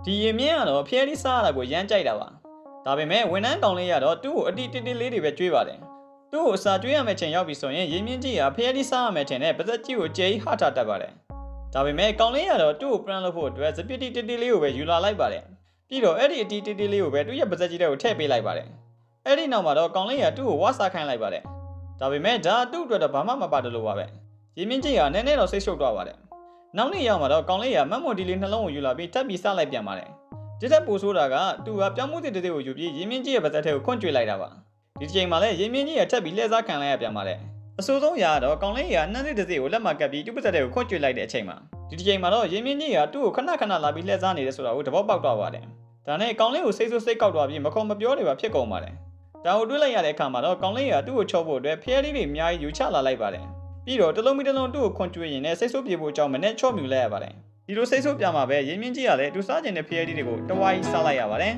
ဒီရင်မြင့်ကတော့ဖျဲလေးစားရတာကိုရမ်းကြိုက်တာပါဒါပေမဲ့ဝန်ထမ်းကောင်လေးကတော့သူ့ကိုအတိတိတိလေးတွေပဲကြွေးပါတယ်သူ့ကိုအစာကြွေးရမယ့်ချိန်ရောက်ပြီဆိုရင်ရင်မြင့်ကြီးကဖျဲလေးစားရမယ့်ချိန်နဲ့ပါဇက်ကြီးကိုကြေးဟထတတ်ပါတယ်ဒါပေမဲ့ကောင်လေးကတော့သူ့ကိုပရန်လို့ဖို့အတွက်စပစ်တီတိလေးကိုပဲယူလာလိုက်ပါတယ်ပြီးတော့အဲ့ဒီအတီတိလေးကိုပဲသူ့ရဲ့ပါဇက်ကြီးတဲ့ကိုထည့်ပေးလိုက်ပါတယ်အဲ့ဒီနောက်မှာတော့ကောင်လေးကသူ့ကိုဝါစားခိုင်းလိုက်ပါတယ်ဒါပေမဲ့ဒါသူ့အတွက်တော့ဘာမှမပါတယ်လို့ပါပဲရင်မြင့်ကြီးကနည်းနည်းတော့စိတ်ရှုပ်သွားပါတယ်နောက်နေ့ရောက်မှာတော့ကောင်လေးကမတ်မွန်ဒီလေးနှလုံးကိုယူလာပြီးတက်ပြီးစလိုက်ပြန်ပါတယ်ဒီတက်ပူဆိုတာကသူကပြောင်းမှုတစ်တစ်ကိုယူပြီးရင်မြင့်ကြီးရဲ့ပါဇက်ထဲကိုခွန့်ကျွေးလိုက်တာပါဒီချိန်မှာလည်းရင်မြင့်ကြီးကထပ်ပြီးလှည့်စားခံလိုက်ရပြန်ပါတယ်အဆိုးဆုံးရာကတော့ကောင်လေးကနှမ်းစစ်တစ်ကိုလက်မကပ်ပြီးသူ့ပါဇက်ထဲကိုခွန့်ကျွေးလိုက်တဲ့အချိန်မှာဒီချိန်မှာတော့ရင်မြင့်ကြီးကသူ့ကိုခဏခဏလာပြီးလှည့်စားနေတယ်ဆိုတာကိုသဘောပေါက်သွားပါတယ်ဒါနဲ့ကောင်လေးကိုစိတ်ဆိုးစိတ်ကောက်သွားပြီးမခုံမပြောတွေပါဖြစ်ကုန်ပါတယ်ဒါကိုတွေးလိုက်ရတဲ့အခါမှာတော့ကောင်လေးကသူ့ကိုချော့ဖို့အတွက်ဖျဲလေးတွေအများကြီးယူချလာလိုက်ပါတယ်ပြီးတော့တလုံးမီတလုံးသူ့ကိုခွန့်ကျွေးရင်လည်းစိတ်ဆိုးပြေဖို့အကြောင်းမနဲ့ချော့မြူလိုက်ရပါတယ်ဒီလိုစိတ်ဆိုးပြမှာပဲရင်မြင့်ကြီးကလည်းသူစားကျင်တဲ့ဖျဲလေးတွေကိုတဝါးကြီးစားလိုက်ရပါတယ်